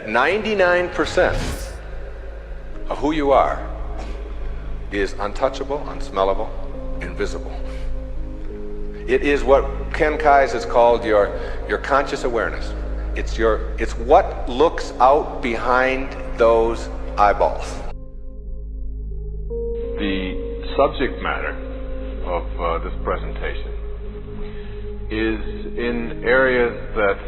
99% of who you are is untouchable, unsmellable, invisible. It is what Ken Kais has called your conscious awareness. It's what looks out behind those eyeballs. The subject matter of this presentation is in areas that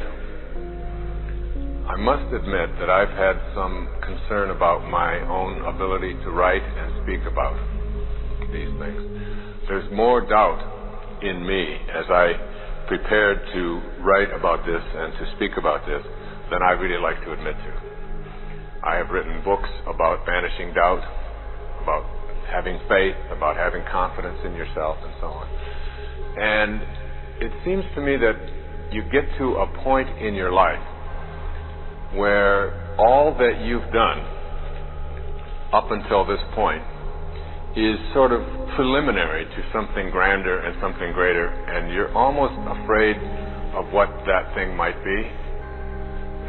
I must admit that I've had some concern about my own ability to write and speak about these things. There's more doubt in me as I prepared to write about this and to speak about this than I really like to admit to. I have written books about banishing doubt, about having faith, about having confidence in yourself, and so on. And it seems to me that you get to a point in your life where all that you've done up until this point is sort of preliminary to something grander and something greater, and you're almost afraid of what that thing might be.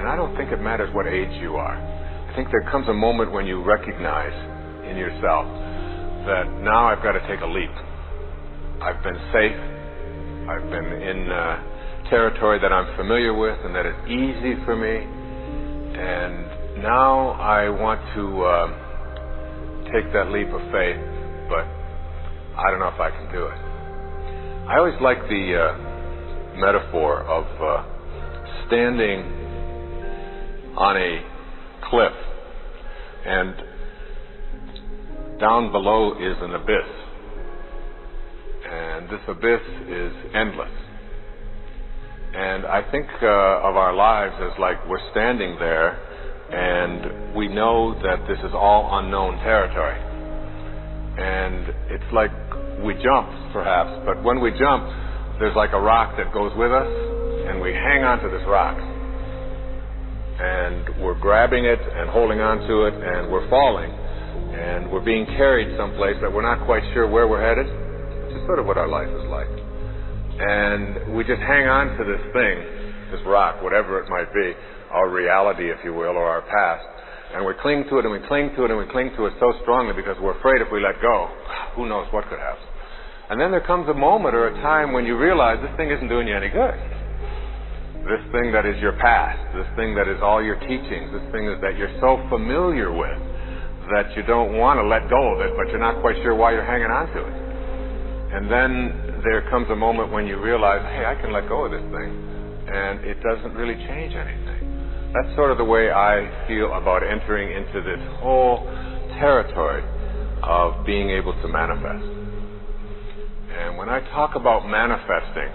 And I don't think it matters what age you are. I think there comes a moment when you recognize in yourself that now I've got to take a leap. I've been safe. I've been in territory that I'm familiar with and that is easy for me. And now I want to take that leap of faith, but I don't know if I can do it. I always like the metaphor of standing on a cliff and down below is an abyss, and this abyss is endless. And I think of our lives as like we're standing there and we know that this is all unknown territory. And it's like we jump, perhaps, but when we jump, there's like a rock that goes with us, and we hang on to this rock. And we're grabbing it and holding on to it, and we're falling. And we're being carried someplace that we're not quite sure where we're headed, which is sort of what our life is like. And we just hang on to this thing, this rock, whatever it might be, our reality, if you will, or our past. And we cling to it, and we cling to it, and we cling to it so strongly because we're afraid if we let go, who knows what could happen. And then there comes a moment or a time when you realize this thing isn't doing you any good. This thing that is your past, this thing that is all your teachings, this thing that you're so familiar with that you don't want to let go of it, but you're not quite sure why you're hanging on to it. And then there comes a moment when you realize, hey, I can let go of this thing, and it doesn't really change anything. That's sort of the way I feel about entering into this whole territory of being able to manifest. And when I talk about manifesting,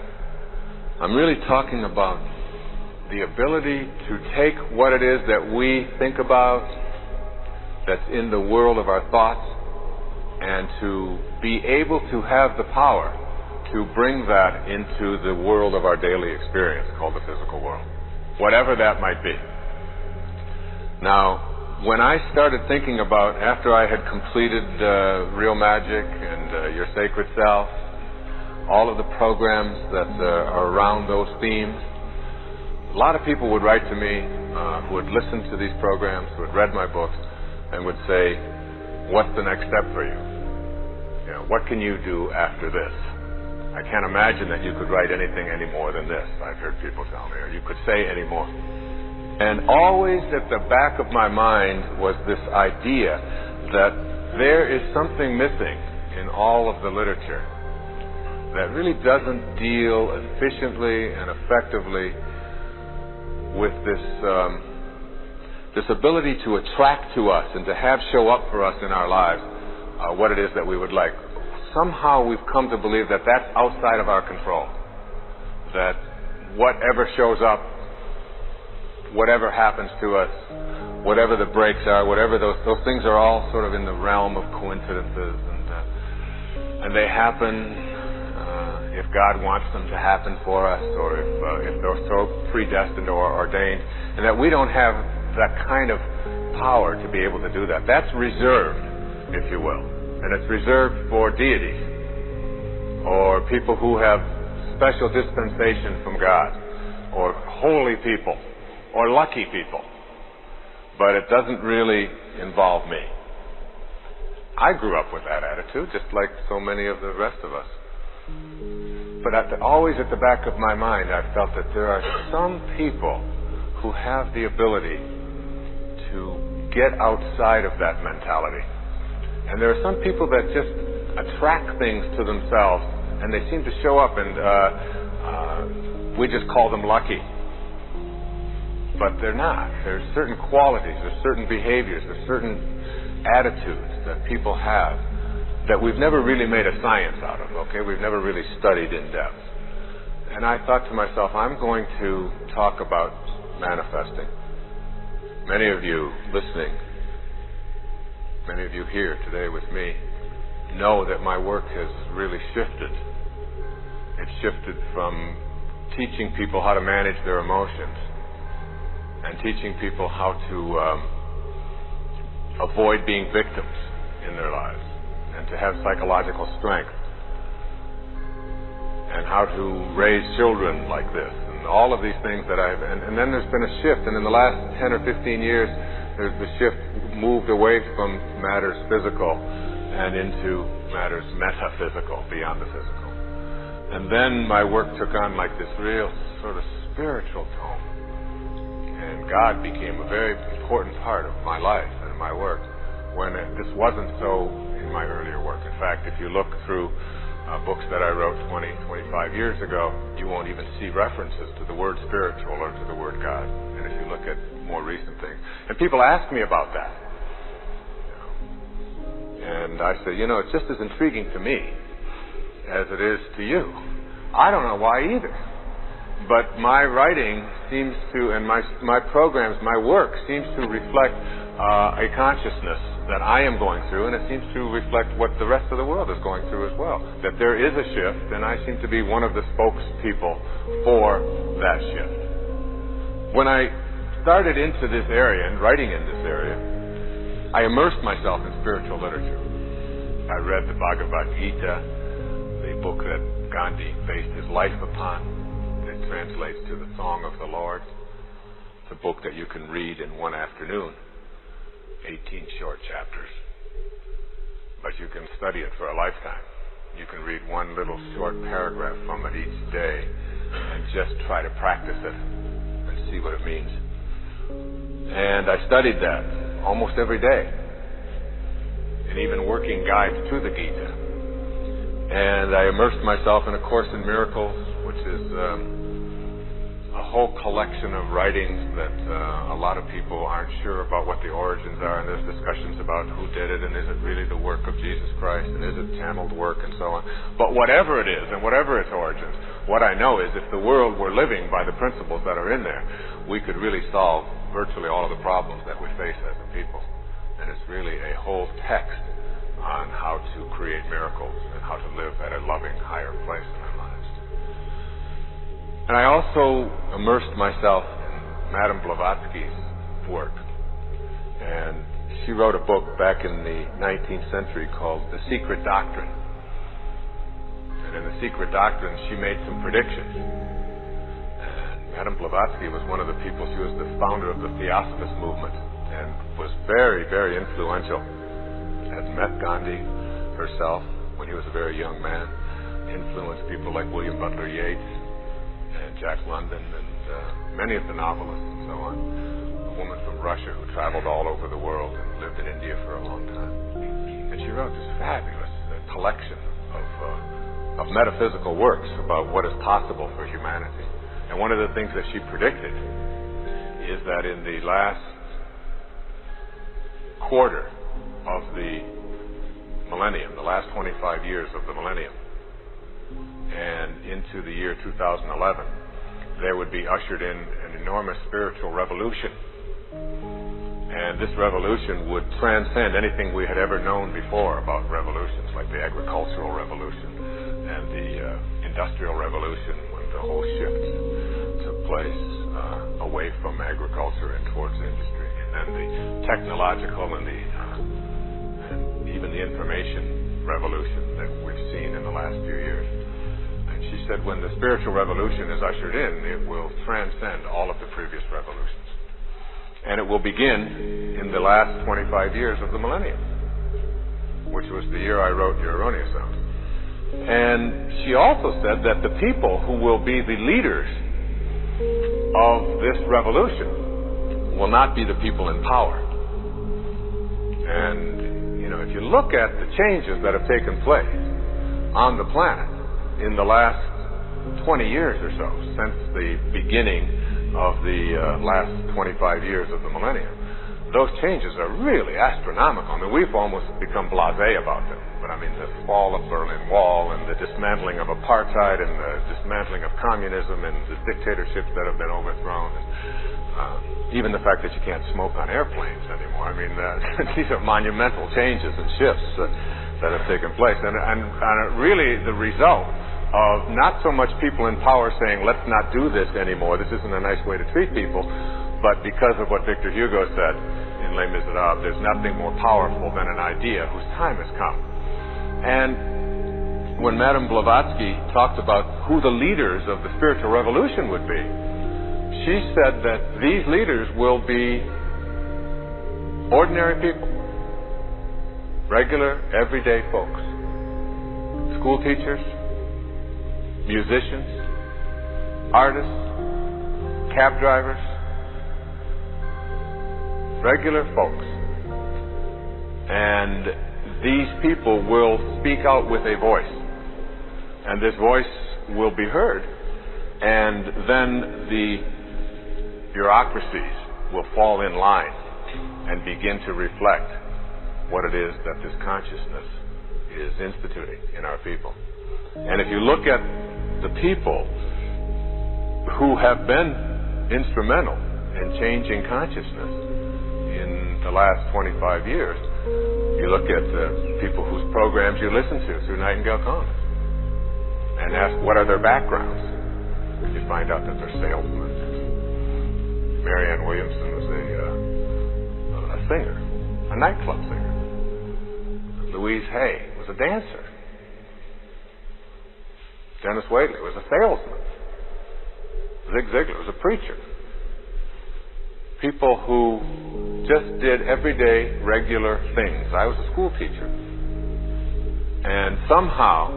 I'm really talking about the ability to take what it is that we think about, that's in the world of our thoughts, and to be able to have the power to bring that into the world of our daily experience called the physical world, whatever that might be. Now, when I started thinking about, after I had completed Real Magic and Your Sacred Self, all of the programs that are around those themes, a lot of people would write to me who had listened to these programs, who had read my books, and would say, what's the next step for you? You know, what can you do after this? I can't imagine that you could write anything any more than this, I've heard people tell me, or you could say any more. And always at the back of my mind was this idea that there is something missing in all of the literature that really doesn't deal efficiently and effectively with this ability to attract to us and to have show up for us in our lives what it is that we would like. Somehow we've come to believe that that's outside of our control. That whatever shows up, whatever happens to us, whatever the breaks are, whatever those things are all sort of in the realm of coincidences, and they happen if God wants them to happen for us, or if they're so predestined or ordained, and that we don't have that kind of power to be able to do that. That's reserved, if you will. And it's reserved for deities or people who have special dispensation from God, or holy people or lucky people. but it doesn't really involve me. I grew up with that attitude, just like so many of the rest of us. But always at the back of my mind, I felt that there are some people who have the ability to get outside of that mentality. And there are some people that just attract things to themselves, and they seem to show up, and we just call them lucky. But they're not. There's certain qualities, there's certain behaviors, there's certain attitudes that people have that we've never really made a science out of, okay? We've never really studied in depth. And I thought to myself, I'm going to talk about manifesting. Many of you listening, many of you here today with me, know that my work has really shifted. It's shifted from teaching people how to manage their emotions and teaching people how to avoid being victims in their lives and to have psychological strength and how to raise children like this and all of these things that and then there's been a shift, and in the last 10 or 15 years the shift moved away from matters physical and into matters metaphysical, beyond the physical. And then my work took on like this real sort of spiritual tone, and God became a very important part of my life and my work when this wasn't so in my earlier work. In fact, if you look through books that I wrote 20, 25 years ago, you won't even see references to the word spiritual or to the word God. And if you look at more recent things, and people ask me about that, and I say, it's just as intriguing to me as it is to you. I don't know why either. But my writing seems to, and my programs, my work seems to reflect a consciousness that I am going through, and it seems to reflect what the rest of the world is going through as well. That there is a shift, and I seem to be one of the spokespeople for that shift. When I started into this area and writing in this area, I immersed myself in spiritual literature. I read the Bhagavad Gita, the book that Gandhi based his life upon. It translates to the Song of the Lord. It's a book that you can read in one afternoon, 18 short chapters. But you can study it for a lifetime. You can read one little short paragraph from it each day and just try to practice it and see what it means. And I studied that almost every day, and even working guides to the Gita. And I immersed myself in A Course in Miracles, which is a whole collection of writings that a lot of people aren't sure about what the origins are, and there's discussions about who did it, and is it really the work of Jesus Christ, and is it channeled work, and so on. But whatever it is, and whatever its origins, what I know is if the world were living by the principles that are in there, we could really solve virtually all of the problems that we face as a people. And it's really a whole text on how to create miracles and how to live at a loving, higher place in our lives. And I also immersed myself in Madame Blavatsky's work. And she wrote a book back in the 19th century called The Secret Doctrine. And in The Secret Doctrine, she made some predictions. And Madame Blavatsky was one of the people, she was the founder of the Theosophist movement and was very, very influential. Had met Gandhi herself when he was a very young man, influenced people like William Butler Yeats and Jack London and many of the novelists and so on. A woman from Russia who traveled all over the world and lived in India for a long time. And she wrote this fabulous collection of metaphysical works about what is possible for humanity. And one of the things that she predicted is that in the last quarter of the millennium, the last 25 years of the millennium, and into the year 2011, there would be ushered in an enormous spiritual revolution. And this revolution would transcend anything we had ever known before about revolutions, like the agricultural revolution and the industrial revolution, when the whole shift took place away from agriculture and towards industry. And then the technological and even the information revolution that we've seen in the last few years. And she said when the spiritual revolution is ushered in, it will transcend all of the previous revolutions. And it will begin in the last 25 years of the millennium, which was the year I wrote Your Erroneous Self. And she also said that the people who will be the leaders of this revolution will not be the people in power. And, you know, if you look at the changes that have taken place on the planet in the last 20 years or so, since the beginning of the last 25 years of the millennium, those changes are really astronomical. I mean, we've almost become blasé about them. But I mean, the fall of Berlin Wall and the dismantling of apartheid and the dismantling of communism and the dictatorships that have been overthrown. And, even the fact that you can't smoke on airplanes anymore. I mean, these are monumental changes and shifts that have taken place. And really the result of not so much people in power saying, let's not do this anymore, this isn't a nice way to treat people, but because of what Victor Hugo said in Les Miserables, there's nothing more powerful than an idea whose time has come. And when Madame Blavatsky talked about who the leaders of the spiritual revolution would be, she said that these leaders will be ordinary people, regular, everyday folks, school teachers, musicians, artists, cab drivers, regular folks. And these people will speak out with a voice, and this voice will be heard, and then the bureaucracies will fall in line and begin to reflect what it is that this consciousness is instituting in our people. And if you look at the people who have been instrumental in changing consciousness in the last 25 years, you look at the people whose programs you listen to through Nightingale Commons and ask what are their backgrounds, and you find out that they're salesmen. Marianne Williamson was a singer, a nightclub singer. Louise Hay was a dancer. Dennis Waitley was a salesman. Zig Ziglar was a preacher. People who just did everyday, regular things. I was a school teacher. And somehow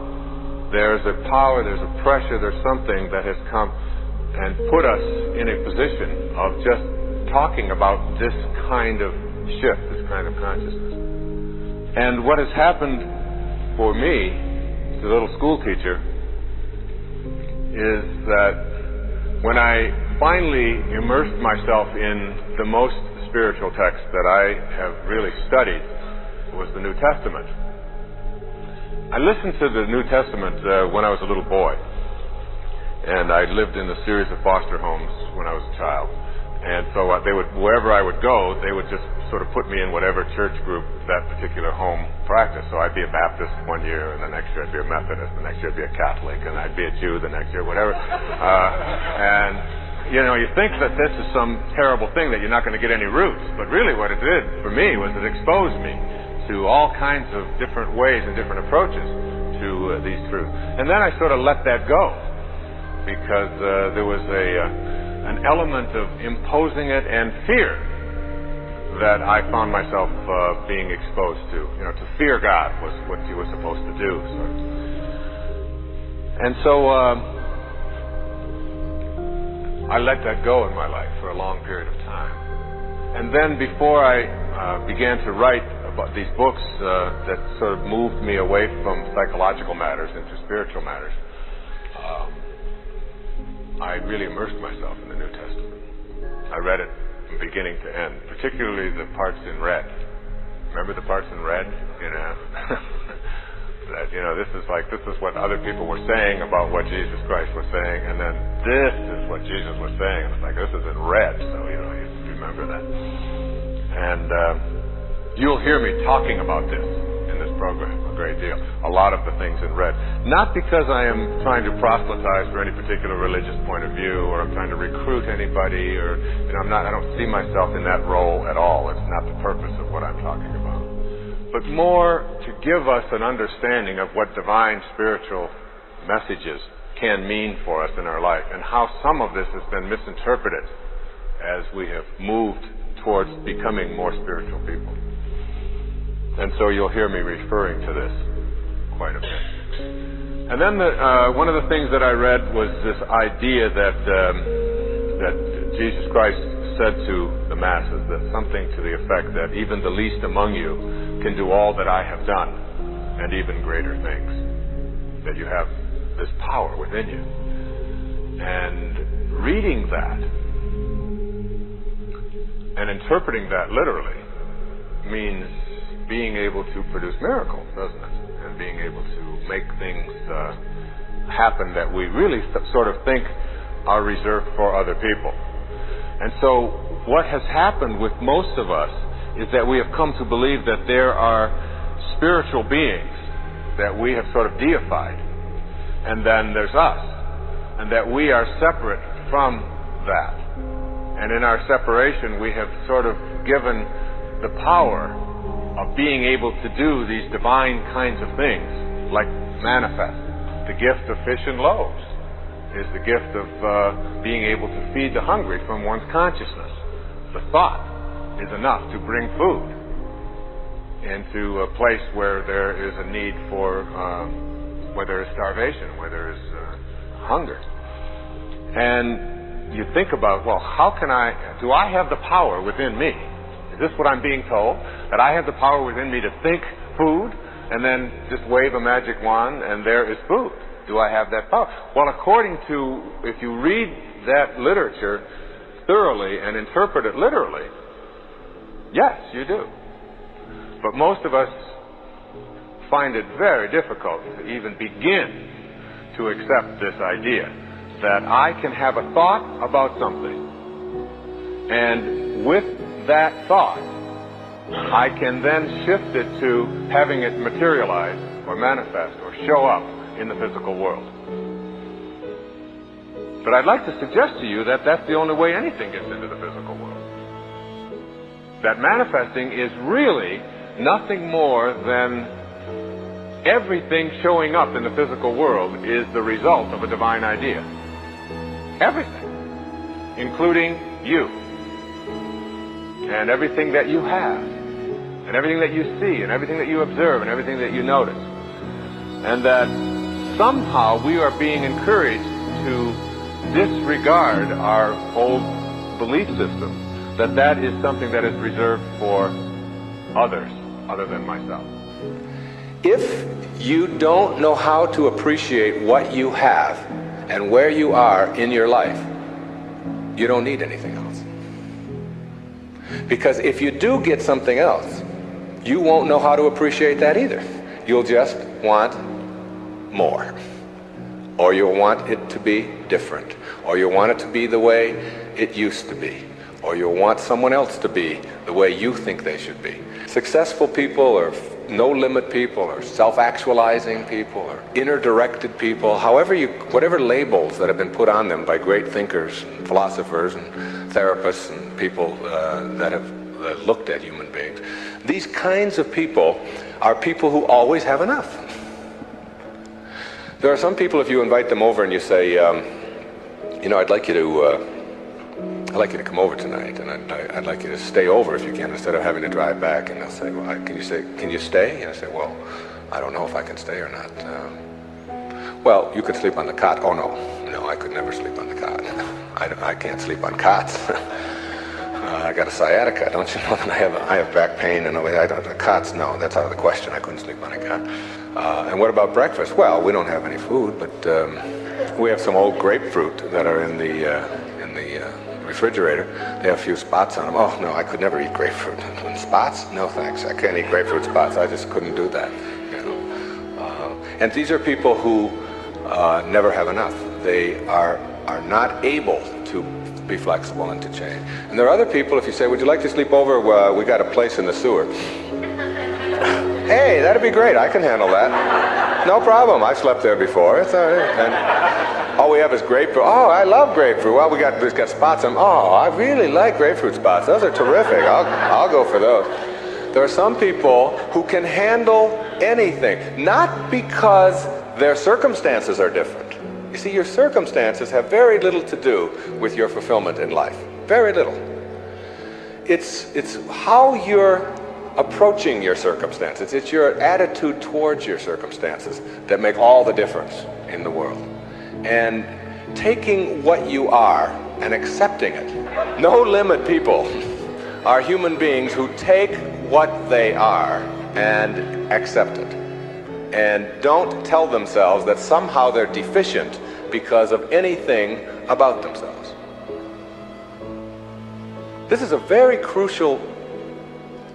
there's a power, there's a pressure, there's something that has come and put us in a position of just talking about this kind of shift, this kind of consciousness. And what has happened for me, the little school teacher, is that when I finally immersed myself in the most spiritual text that I have really studied, was the New Testament. I listened to the New Testament when I was a little boy. And I lived in a series of foster homes when I was a child. And so they would, wherever I would go, they would just sort of put me in whatever church group that particular home practiced. So I'd be a Baptist one year, and the next year I'd be a Methodist, the next year I'd be a Catholic, and I'd be a Jew the next year, whatever. And, you know, you think that this is some terrible thing, that you're not going to get any roots. But really what it did for me was it exposed me to all kinds of different ways and different approaches to these truths. And then I sort of let that go, because there was an element of imposing it and fear that I found myself being exposed to. You know, to fear God was what you were supposed to do. And so I let that go in my life for a long period of time. And then before I began to write about these books that sort of moved me away from psychological matters into spiritual matters, I really immersed myself in the New Testament. I read it from beginning to end, particularly the parts in red. Remember the parts in red? You know, that, you know, this is what other people were saying about what Jesus Christ was saying, and then this is what Jesus was saying, and it's like, this is in red, so, you know, you remember that. And you'll hear me talking about this in this program a great deal, a lot of the things in red. Not because I am trying to proselytize for any particular religious point of view, or I'm trying to recruit anybody, or, you know, I don't see myself in that role at all. It's not the purpose of what I'm talking about. But more to give us an understanding of what divine spiritual messages can mean for us in our life, and how some of this has been misinterpreted as we have moved towards becoming more spiritual people. And so you'll hear me referring to this quite a bit. And then one of the things that I read was this idea that Jesus Christ said to the masses, that something to the effect that even the least among you can do all that I have done, and even greater things. That you have this power within you. And reading that and interpreting that literally means being able to produce miracles, doesn't it? And being able to make things happen that we really sort of think are reserved for other people. And so what has happened with most of us is that we have come to believe that there are spiritual beings that we have sort of deified, and then there's us, and that we are separate from that. And in our separation, we have sort of given the power of being able to do these divine kinds of things, like manifest. The gift of fish and loaves is the gift of being able to feed the hungry from one's consciousness. The thought is enough to bring food into a place where there is a need for, where there is starvation, where there is hunger. And you think about, well, do I have the power within me? Is this what I'm being told? That I have the power within me to think food and then just wave a magic wand and there is food? Do I have that power? Well, according to, if you read that literature thoroughly and interpret it literally, yes, you do. But most of us find it very difficult to even begin to accept this idea that I can have a thought about something, and with that thought, I can then shift it to having it materialize or manifest or show up in the physical world. But I'd like to suggest to you that that's the only way anything gets into the physical world. That manifesting is really nothing more than everything showing up in the physical world is the result of a divine idea. Everything, including you, and everything that you have, and everything that you see, and everything that you observe, and everything that you notice. And that somehow we are being encouraged to disregard our old belief system, that is something that is reserved for others other than myself. If you don't know how to appreciate what you have and where you are in your life, you don't need anything else. Because if you do get something else, you won't know how to appreciate that either. You'll just want more. Or you'll want it to be different. Or you'll want it to be the way it used to be. Or you'll want someone else to be the way you think they should be. Successful people or no-limit people or self-actualizing people or inner-directed people, whatever labels that have been put on them by great thinkers and philosophers and therapists and people that have looked at human beings, these kinds of people are people who always have enough. There are some people, if you invite them over and you say, I'd like you to come over tonight, and I'd like you to stay over if you can, instead of having to drive back. And they'll say, well, can you stay? And I say, well, I don't know if I can stay or not. Well, you could sleep on the cot. Oh, no, I could never sleep on the cot. I can't sleep on cots. I got a sciatica, don't you know? And I have back pain, and the cots, no, that's out of the question. I couldn't sleep on a cot. And what about breakfast? Well, we don't have any food, but we have some old grapefruit that are in the refrigerator. They have a few spots on them. Oh, no, I could never eat grapefruit. And spots? No, thanks. I can't eat grapefruit spots. I just couldn't do that. And these are people who never have enough. They are not able to be flexible and to change. And there are other people, if you say, would you like to sleep over? We got a place in the sewer. Hey, that'd be great. I can handle that. No problem. I've slept there before. It's all right. And all we have is grapefruit. Oh, I love grapefruit. Well, we've got spots on them. Oh, I really like grapefruit spots. Those are terrific. I'll go for those. There are some people who can handle anything, not because their circumstances are different. You see, your circumstances have very little to do with your fulfillment in life. Very little. it's how you're approaching your circumstances. It's your attitude towards your circumstances that make all the difference in the world. And taking what you are and accepting it. No limit people are human beings who take what they are and accept it. And don't tell themselves that somehow they're deficient because of anything about themselves. This is a very crucial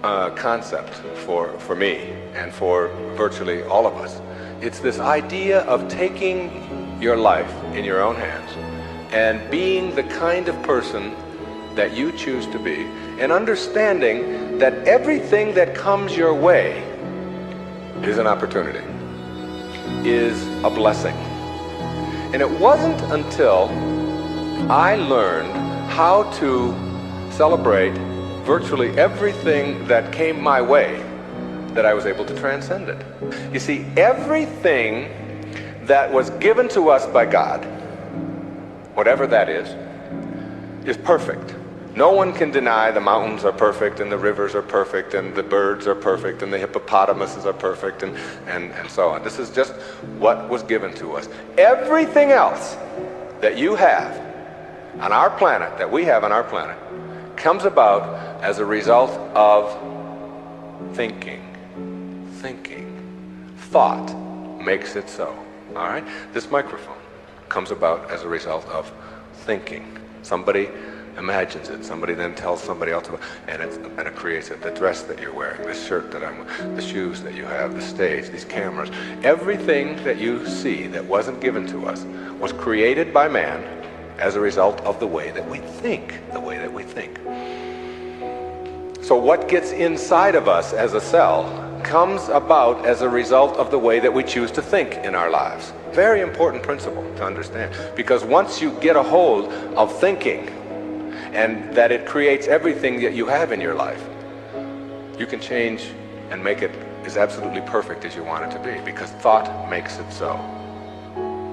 concept for me and for virtually all of us. It's this idea of taking your life in your own hands and being the kind of person that you choose to be, and understanding that everything that comes your way is an opportunity, is a blessing. And it wasn't until I learned how to celebrate virtually everything that came my way that I was able to transcend it. You see, everything that was given to us by God, whatever that is perfect. No one can deny the mountains are perfect and the rivers are perfect and the birds are perfect and the hippopotamuses are perfect and so on. This is just what was given to us. Everything else that you have on our planet, that we have on our planet, comes about as a result of thinking. Thought makes it so. All right? This microphone comes about as a result of thinking. Somebody imagines it. Somebody then tells somebody else about it, and it creates it. The dress that you're wearing, the shirt that I'm wearing, the shoes that you have, the stage, these cameras. Everything that you see that wasn't given to us was created by man as a result of the way that we think. So what gets inside of us as a cell comes about as a result of the way that we choose to think in our lives. Very important principle to understand, because once you get a hold of thinking and that it creates everything that you have in your life, you can change and make it as absolutely perfect as you want it to be, because thought makes it so.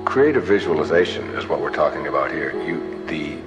Creative visualization is what we're talking about here. The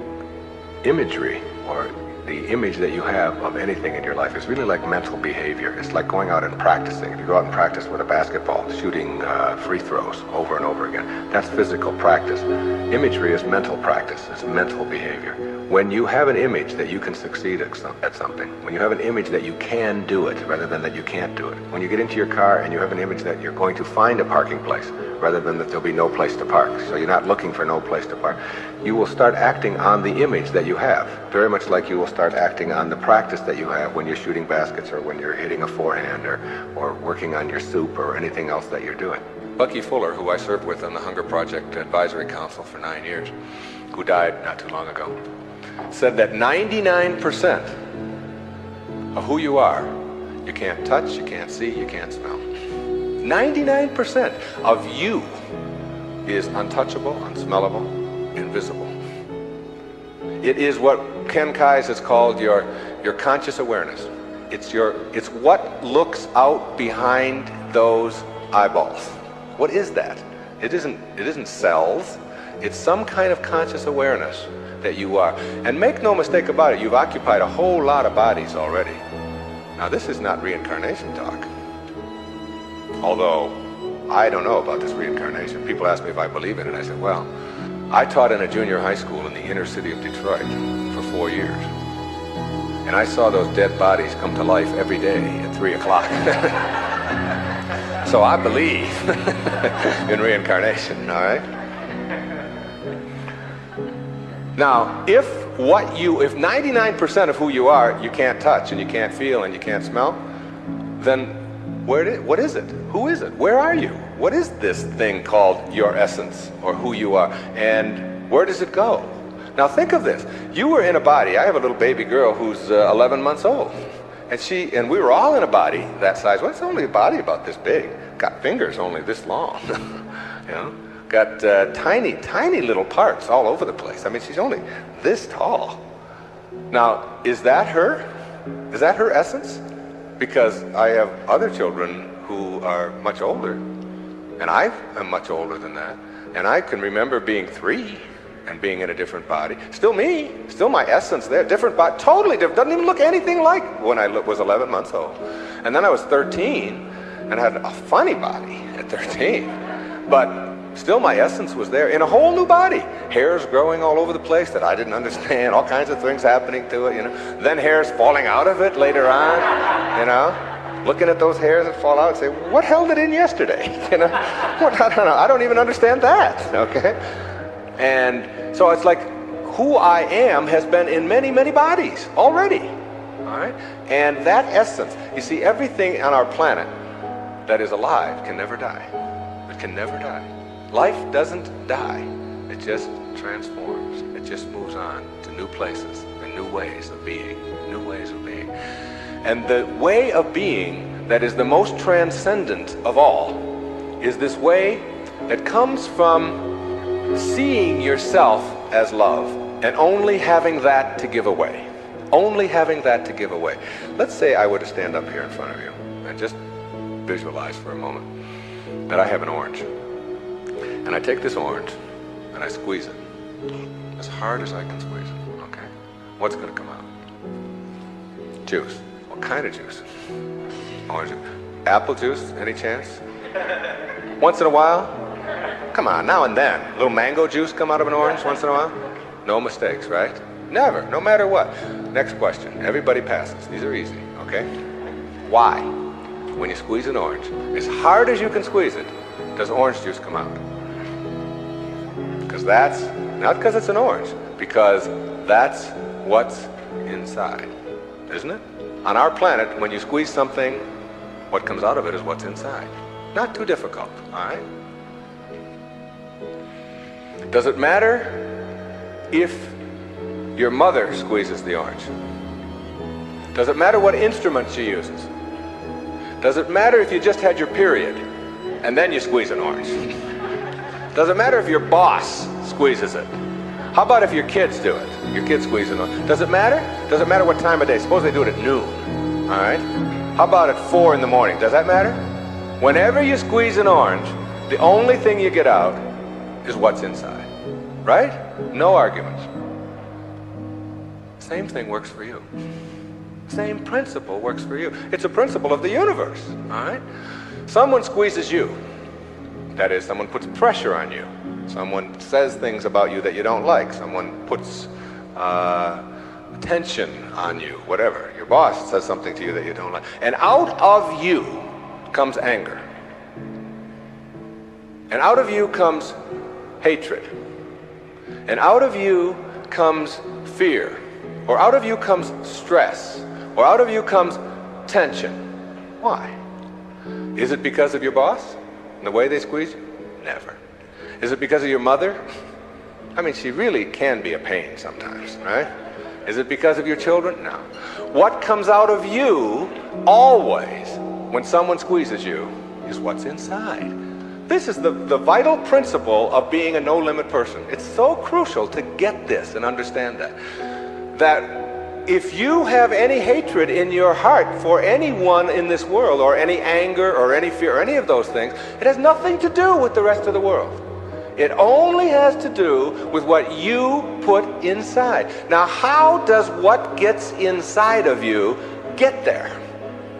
imagery or the image that you have of anything in your life is really like mental behavior. It's like going out and practicing. If you go out and practice with a basketball, shooting free throws over and over again, that's physical practice. Imagery is mental practice. It's mental behavior. When you have an image that you can succeed at something, when you have an image that you can do it rather than that you can't do it, when you get into your car and you have an image that you're going to find a parking place rather than that there'll be no place to park, so you're not looking for no place to park, you will start acting on the image that you have, very much like you will start acting on the practice that you have when you're shooting baskets or when you're hitting a forehand or working on your soup or anything else that you're doing. Bucky Fuller, who I served with on the Hunger Project Advisory Council for 9 years, who died not too long ago, said that 99% of who you are, you can't touch, you can't see, you can't smell. 99% of you is untouchable, unsmellable, invisible. It is what Ken Kais has called your conscious awareness. It's what looks out behind those eyeballs. What is that? It isn't cells. It's some kind of conscious awareness that you are. And make no mistake about it, you've occupied a whole lot of bodies already. Now this is not reincarnation talk. Although I don't know about this reincarnation. People ask me if I believe in it. I said, well, I taught in a junior high school in the inner city of Detroit for 4 years. And I saw those dead bodies come to life every day at 3 o'clock. So I believe in reincarnation, all right? Now, if 99% of who you are, you can't touch and you can't feel and you can't smell, then what is it? Who is it? Where are you? What is this thing called your essence or who you are? And where does it go? Now think of this. You were in a body. I have a little baby girl who's 11 months old. And we were all in a body that size. Well, it's only a body about this big. Got fingers only this long. You know? Got tiny little parts all over the place. I mean, she's only this tall. Now, is that her? Is that her essence? Because I have other children who are much older, and I am much older than that. And I can remember being 3 and being in a different body. Still me, still my essence there, different body, totally different. Doesn't even look anything like when I was 11 months old. And then I was 13 and had a funny body at 13. But still my essence was there in a whole new body. Hairs growing all over the place that I didn't understand, all kinds of things happening to it, you know. Then hairs falling out of it later on, you know. Looking at those hairs that fall out and say, what held it in yesterday? You know, I don't know. I don't even understand that, okay? And so it's like who I am has been in many, many bodies already, all right? And that essence, you see, everything on our planet that is alive can never die. It can never die. Life doesn't die. It just transforms. It just moves on to new places and new ways of being, new ways of being. And the way of being that is the most transcendent of all is this way that comes from seeing yourself as love and only having that to give away. Only having that to give away. Let's say I were to stand up here in front of you and just visualize for a moment that I have an orange. And I take this orange and I squeeze it as hard as I can squeeze it, okay? What's going to come out? Juice. What kind of juice? Orange juice. Apple juice, any chance? Once in a while? Come on, now and then. A little mango juice come out of an orange once in a while? No mistakes, right? Never, no matter what. Next question. Everybody passes. These are easy, okay? Why, when you squeeze an orange, as hard as you can squeeze it, does orange juice come out? Because that's, not because it's an orange, because that's what's inside, isn't it? On our planet, when you squeeze something, what comes out of it is what's inside. Not too difficult, all right? Does it matter if your mother squeezes the orange? Does it matter what instrument she uses? Does it matter if you just had your period and then you squeeze an orange? Does it matter if your boss squeezes it? How about if your kids do it? Your kids squeeze an orange. Does it matter? Does it matter what time of day? Suppose they do it at noon, all right? How about at 4 in the morning? Does that matter? Whenever you squeeze an orange, the only thing you get out is what's inside, right? No arguments. Same thing works for you. Same principle works for you. It's a principle of the universe, all right? Someone squeezes you. That is, someone puts pressure on you. Someone says things about you that you don't like. Someone puts tension on you, whatever. Your boss says something to you that you don't like. And out of you comes anger. And out of you comes hatred. And out of you comes fear. Or out of you comes stress. Or out of you comes tension. Why? Is it because of your boss? The way they squeeze you? Never. Is it because of your mother? I mean, she really can be a pain sometimes, right? Is it because of your children? No. What comes out of you always when someone squeezes you is what's inside. This is the vital principle of being a no-limit person. It's so crucial to get this and understand that. That if you have any hatred in your heart for anyone in this world, or any anger, or any fear, or any of those things, it has nothing to do with the rest of the world. It only has to do with what you put inside. Now, how does what gets inside of you get there?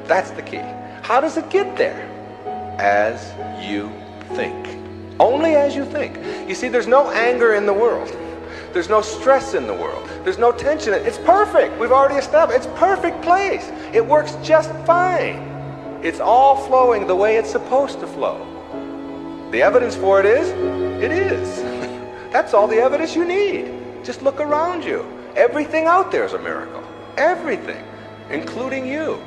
That's the key. How does it get there? As you think. Only as you think. You see, there's no anger in the world. There's no stress in the world. There's no tension. It's perfect. We've already established. It's perfect place. It works just fine. It's all flowing the way it's supposed to flow. The evidence for it is, it is. That's all the evidence you need. Just look around you. Everything out there is a miracle. Everything, including you.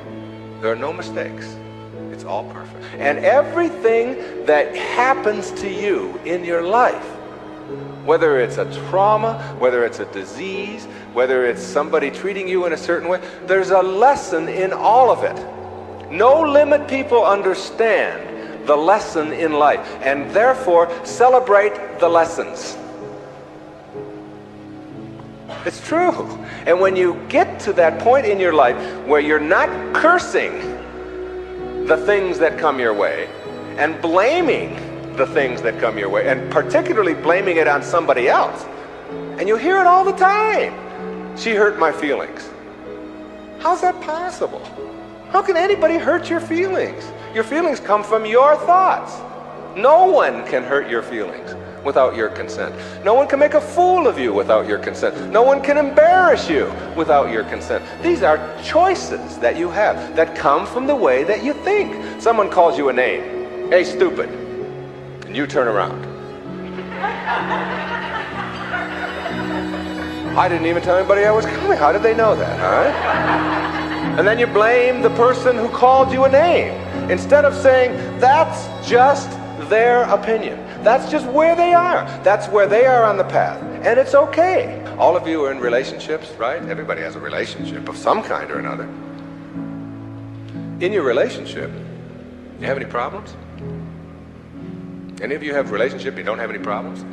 There are no mistakes. It's all perfect. And everything that happens to you in your life, whether it's a trauma, whether it's a disease, whether it's somebody treating you in a certain way, there's a lesson in all of it. No limit people understand the lesson in life, and therefore celebrate the lessons. It's true. And when you get to that point in your life where you're not cursing the things that come your way and blaming the things that come your way, and particularly blaming it on somebody else, And you hear it all the time. She hurt my feelings. How's that possible? How can anybody hurt your feelings? Your feelings come from your thoughts. No one can hurt your feelings without your consent. No one can make a fool of you without your consent. No one can embarrass you without your consent. These are choices that you have that come from the way that you think. Someone calls you a name. Hey, stupid. And you turn around. I didn't even tell anybody I was coming. How did they know that, all right? And then you blame the person who called you a name. Instead of saying, that's just their opinion. That's just where they are. That's where they are on the path. And it's okay. All of you are in relationships, right? Everybody has a relationship of some kind or another. In your relationship, you have any problems? Any of you have a relationship you don't have any problems?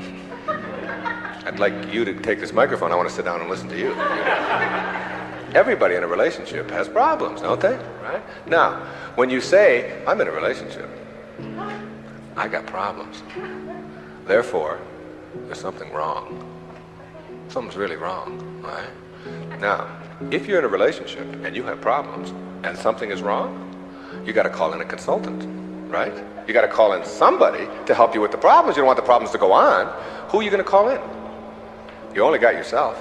I'd like you to take this microphone. I want to sit down and listen to you. Everybody in a relationship has problems, don't they? Right? Now, when you say, I'm in a relationship, I got problems. Therefore, there's something wrong. Something's really wrong, right? Now, if you're in a relationship and you have problems and something is wrong, you got to call in a consultant, right? You got to call in somebody to help you with the problems. You don't want the problems to go on. Who are you going to call in? You only got yourself.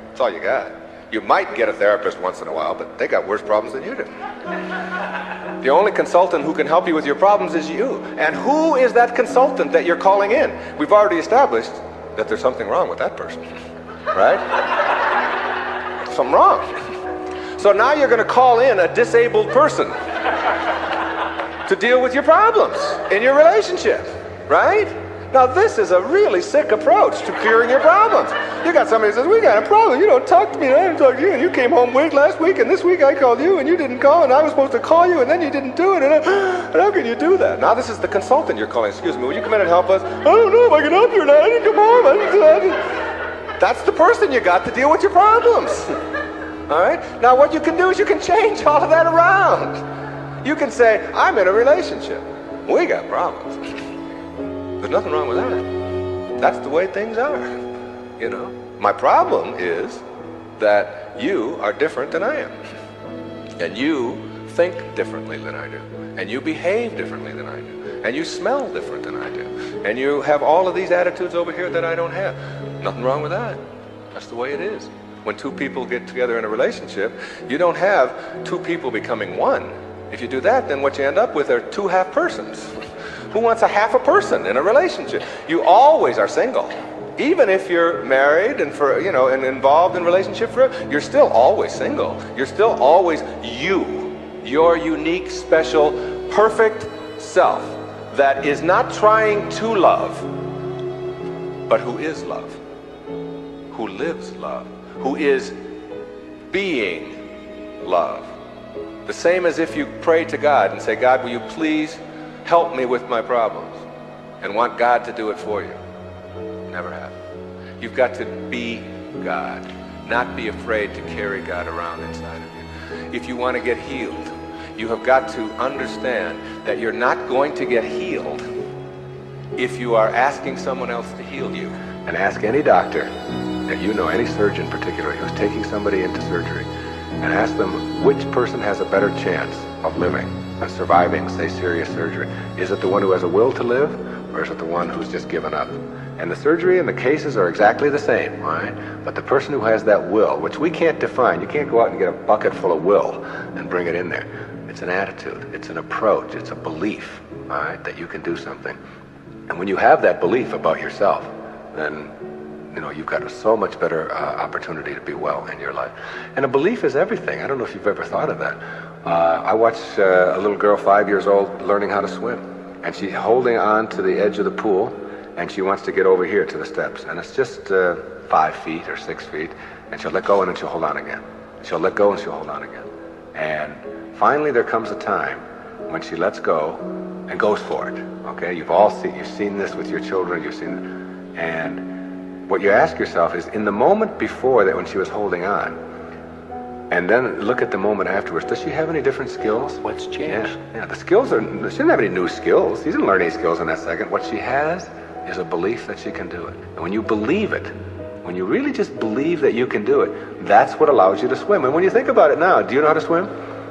That's all you got. You might get a therapist once in a while, but they got worse problems than you do. The only consultant who can help you with your problems is you. And who is that consultant that you're calling in? We've already established that there's something wrong with that person, right? Something wrong. So now you're going to call in a disabled person to deal with your problems in your relationship, right? Now this is a really sick approach to curing your problems. You got somebody who says, we got a problem, you don't talk to me and I didn't talk to you, and you came home late last week and this week I called you and you didn't call and I was supposed to call you and then you didn't do it, and how can you do that? Now this is the consultant you're calling. Excuse me, will you come in and help us? I don't know if I can help you or not. I didn't come home. I didn't. That's the person you got to deal with your problems. All right? Now what you can do is you can change all of that around. You can say, I'm in a relationship. We got problems. There's nothing wrong with that. That's the way things are, you know. My problem is that you are different than I am. And you think differently than I do. And you behave differently than I do. And you smell different than I do. And you have all of these attitudes over here that I don't have. Nothing wrong with that. That's the way it is. When two people get together in a relationship, you don't have two people becoming one. If you do that, then what you end up with are two half persons. Who wants a half a person in a relationship? You always are single. Even if you're married and and involved in a relationship, you're still always single. You're still always you. Your unique, special, perfect self that is not trying to love, but who is love, who lives love, who is being love. The same as if you pray to God and say, God, will you please help me with my problems, and want God to do it for you. Never have. You've got to be God, not be afraid to carry God around inside of you. If you want to get healed, you have got to understand that you're not going to get healed if you are asking someone else to heal you. And ask any doctor that you know, any surgeon particularly, who's taking somebody into surgery, and ask them which person has a better chance of living, of surviving, say, serious surgery. Is it the one who has a will to live, or is it the one who's just given up? And the surgery and the cases are exactly the same, right? But the person who has that will, which we can't define, you can't go out and get a bucket full of will and bring it in there. It's an attitude, it's an approach, it's a belief, all right, that you can do something. And when you have that belief about yourself, then you've got so much better opportunity to be well in your life. And a belief is everything. I don't know if you've ever thought of that. I watched a little girl, 5 years old, learning how to swim. And she's holding on to the edge of the pool, and she wants to get over here to the steps. And it's just 5 feet or 6 feet. And she'll let go, and then she'll hold on again. She'll let go, and she'll hold on again. And finally there comes a time when she lets go and goes for it. Okay? You've seen this with your children. You've seen it. And what you ask yourself is, in the moment before that when she was holding on, and then look at the moment afterwards, does she have any different skills? What's changed? Yeah, the skills she didn't have any new skills. She didn't learn any skills in that second. What she has is a belief that she can do it. And when you believe it, when you really just believe that you can do it, that's what allows you to swim. And when you think about it now, do you know how to swim?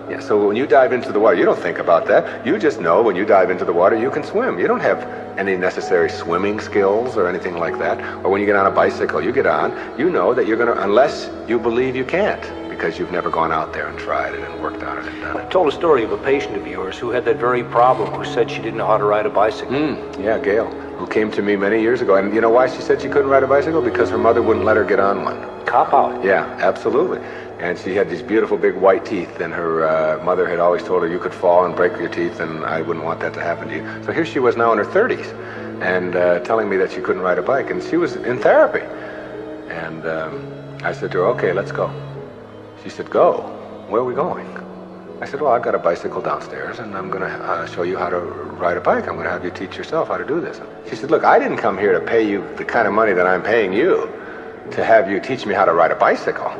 Yeah, so when you dive into the water, you don't think about that. You just know when you dive into the water, you can swim. You don't have any necessary swimming skills or anything like that. Or when you get on a bicycle, you get on, you know that you're going to, unless you believe you can't, because you've never gone out there and tried it and worked on it and done it. I told a story of a patient of yours who had that very problem, who said she didn't know how to ride a bicycle. Yeah, Gail, who came to me many years ago. And you know why she said she couldn't ride a bicycle? Because her mother wouldn't let her get on one. Cop out. Yeah, absolutely. And she had these beautiful big white teeth, and her mother had always told her you could fall and break your teeth, and I wouldn't want that to happen to you. So here she was now in her 30s, and telling me that she couldn't ride a bike, and she was in therapy. And I said to her, okay, let's go. She said, go? Where are we going? I said, well, I've got a bicycle downstairs, and I'm going to show you how to ride a bike. I'm going to have you teach yourself how to do this. She said, look, I didn't come here to pay you the kind of money that I'm paying you to have you teach me how to ride a bicycle.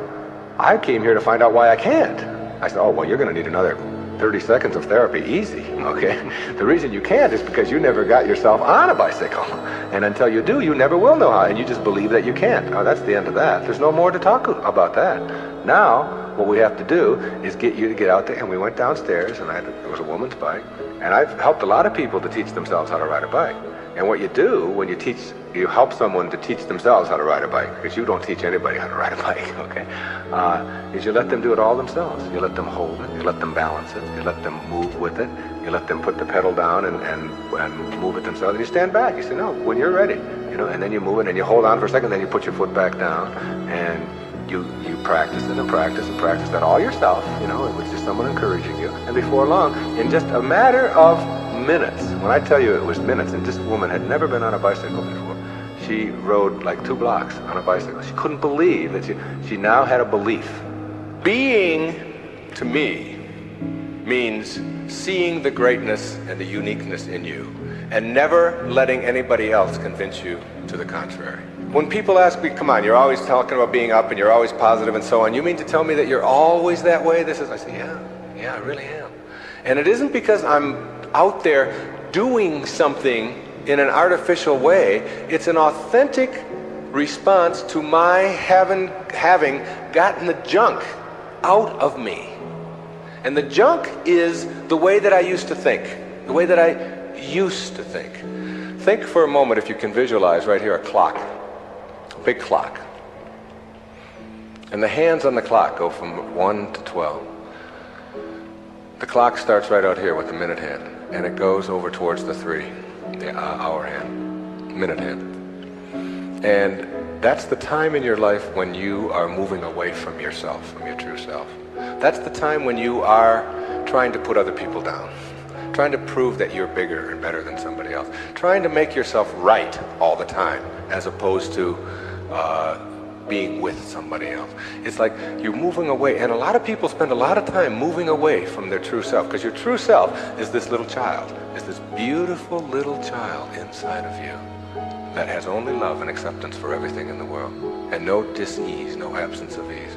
I came here to find out why I can't. I said, oh, well, you're going to need another 30 seconds of therapy, easy, okay? The reason you can't is because you never got yourself on a bicycle. And until you do, you never will know how, and you just believe that you can't. Oh, that's the end of that. There's no more to talk about that. Now, what we have to do is get you to get out there, and we went downstairs, and it was a woman's bike, and I've helped a lot of people to teach themselves how to ride a bike. And what you do when you help someone to teach themselves how to ride a bike, because you don't teach anybody how to ride a bike, okay, is you let them do it all themselves. You let them hold it, you let them balance it, you let them move with it, you let them put the pedal down and move it themselves, and you stand back. You say, no, when you're ready, and then you move it, and you hold on for a second, then you put your foot back down, and you practice it and practice and practice that all yourself, it was just someone encouraging you, and before long, in just a matter of minutes, when I tell you it was minutes, and this woman had never been on a bicycle before, she rode like 2 blocks on a bicycle. She couldn't believe that she now had a belief. Being, to me, means seeing the greatness and the uniqueness in you, and never letting anybody else convince you to the contrary. When people ask me, come on, you're always talking about being up and you're always positive and so on, you mean to tell me that you're always that way? I say, yeah, I really am. And it isn't because I'm out there doing something in an artificial way. It's an authentic response to my having gotten the junk out of me. And the junk is the way that I used to think, the way that I used to think. Think for a moment, if you can visualize right here, a clock, a big clock. And the hands on the clock go from 1 to 12. The clock starts right out here with the minute hand, and it goes over towards the 3, the hour hand, minute hand. And that's the time in your life when you are moving away from yourself, from your true self. That's the time when you are trying to put other people down, trying to prove that you're bigger and better than somebody else, trying to make yourself right all the time, as opposed to being with somebody else. It's like you're moving away, and a lot of people spend a lot of time moving away from their true self, because your true self is this little child, is this beautiful little child inside of you that has only love and acceptance for everything in the world, and no dis-ease, no absence of ease.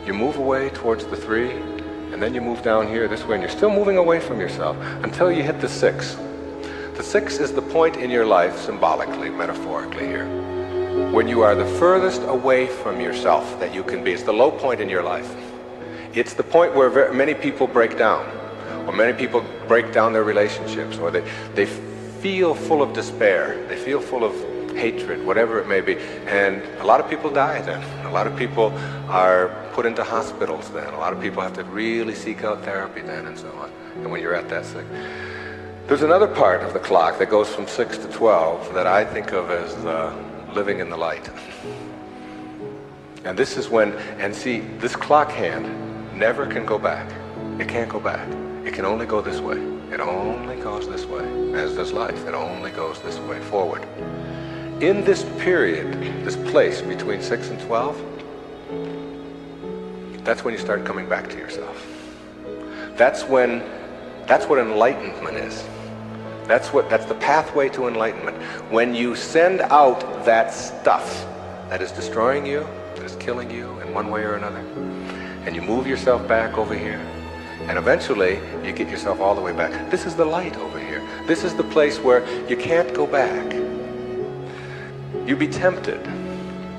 You move away towards the 3, and then you move down here this way, and you're still moving away from yourself until you hit the 6. The 6 is the point in your life, symbolically, metaphorically here, when you are the furthest away from yourself that you can be. It's the low point in your life. It's the point where many people break down, or many people break down their relationships, or they feel full of despair, they feel full of hatred, whatever it may be. And a lot of people die then. A lot of people are put into hospitals then. A lot of people have to really seek out therapy then, and so on. And when you're at that sick. There's another part of the clock that goes from 6 to 12 that I think of as living in the light. And this is when, and see, this clock hand never can go back. It can't go back. It can only go this way. It only goes this way. As does life. It only goes this way, forward. In this period, this place between 6 and 12, that's when you start coming back to yourself. That's what enlightenment is. That's the pathway to enlightenment. When you send out that stuff that is destroying you, that is killing you in one way or another, and you move yourself back over here, and eventually you get yourself all the way back. This is the light over here. This is the place where you can't go back. You'd be tempted.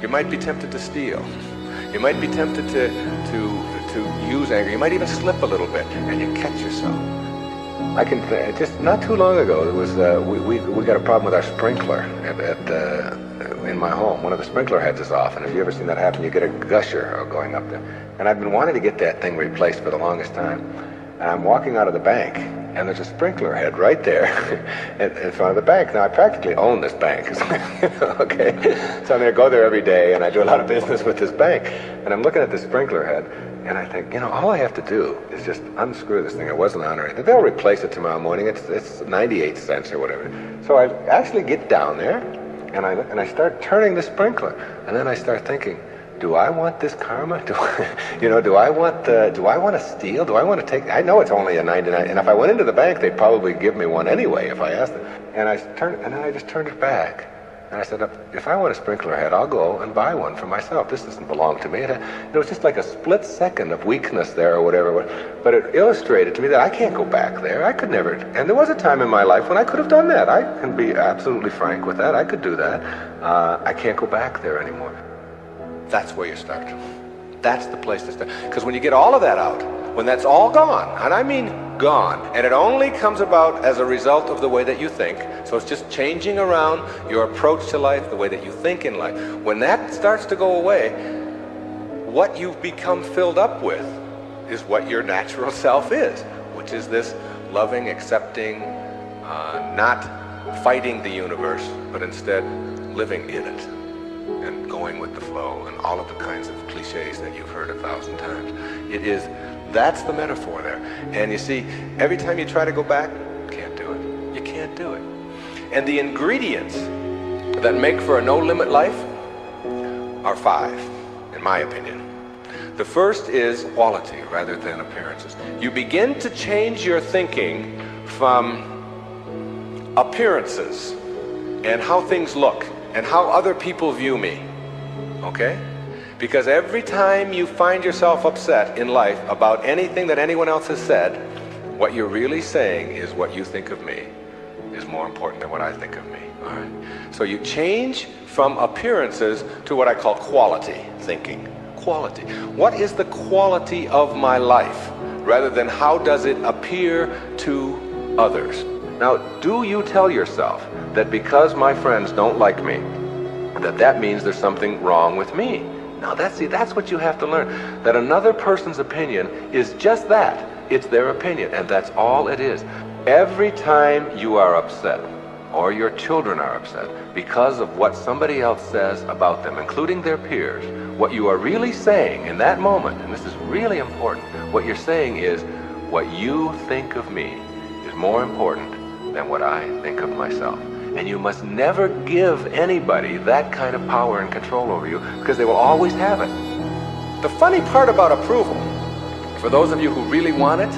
You might be tempted to steal. You might be tempted to use anger. You might even slip a little bit, and you catch yourself. I can just not too long ago, there was we got a problem with our sprinkler in my home. One of the sprinkler heads is off, and if you ever seen that happen, you get a gusher going up there. And I've been wanting to get that thing replaced for the longest time. And I'm walking out of the bank, and there's a sprinkler head right there in front of the bank. Now, I practically own this bank, okay? So I'm going to go there every day, and I do a lot of business with this bank. And I'm looking at this sprinkler head, and I think, all I have to do is just unscrew this thing. It wasn't on or anything. They'll replace it tomorrow morning. It's 98 cents or whatever. So I actually get down there, and I start turning the sprinkler. And then I start thinking, do I want this karma? Do I want to steal? Do I want to take? I know it's only a 99, and if I went into the bank, they'd probably give me one anyway if I asked them. And then I just turned it back, and I said, if I want a sprinkler head, I'll go and buy one for myself. This doesn't belong to me. It was just like a split second of weakness there or whatever, but it illustrated to me that I can't go back there. I could never. And there was a time in my life when I could have done that. I can be absolutely frank with that. I could do that. I can't go back there anymore. That's where you start. That's the place to start. Because when you get all of that out, when that's all gone, and I mean gone, and it only comes about as a result of the way that you think, so it's just changing around your approach to life, the way that you think in life. When that starts to go away, what you've become filled up with is what your natural self is, which is this loving, accepting, not fighting the universe, but instead living in it. And going with the flow, and all of the kinds of cliches that you've heard 1,000 times. That's the metaphor there. And you see, every time you try to go back, can't do it. You can't do it. And the ingredients that make for a no-limit life are 5, in my opinion. The first is quality rather than appearances. You begin to change your thinking from appearances and how things look and how other people view me, okay? Because every time you find yourself upset in life about anything that anyone else has said, what you're really saying is what you think of me is more important than what I think of me, all right? So you change from appearances to what I call quality thinking. Quality. What is the quality of my life, rather than how does it appear to others? Now, do you tell yourself that because my friends don't like me, that means there's something wrong with me? Now, that's what you have to learn. That another person's opinion is just that. It's their opinion, and that's all it is. Every time you are upset, or your children are upset, because of what somebody else says about them, including their peers, what you are really saying in that moment, and this is really important, what you're saying is, what you think of me is more important than what I think of myself. And you must never give anybody that kind of power and control over you, because they will always have it. The funny part about approval, for those of you who really want it,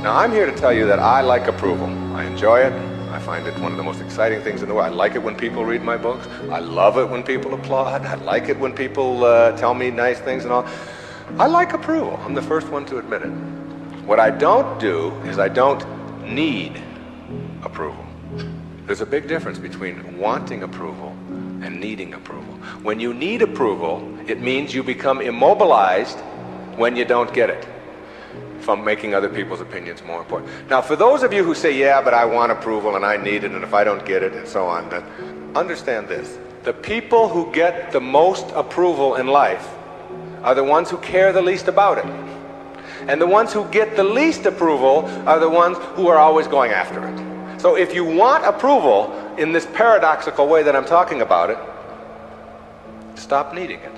now I'm here to tell you that I like approval. I enjoy it. I find it one of the most exciting things in the world. I like it when people read my books. I love it when people applaud. I like it when people tell me nice things and all. I like approval. I'm the first one to admit it. What I don't do is I don't need approval. There's a big difference between wanting approval and needing approval. When you need approval, it means you become immobilized when you don't get it, from making other people's opinions more important. Now, for those of you who say, yeah, but I want approval and I need it, and if I don't get it, and so on, then understand this. The people who get the most approval in life are the ones who care the least about it. And the ones who get the least approval are the ones who are always going after it. So if you want approval in this paradoxical way that I'm talking about it, stop needing it.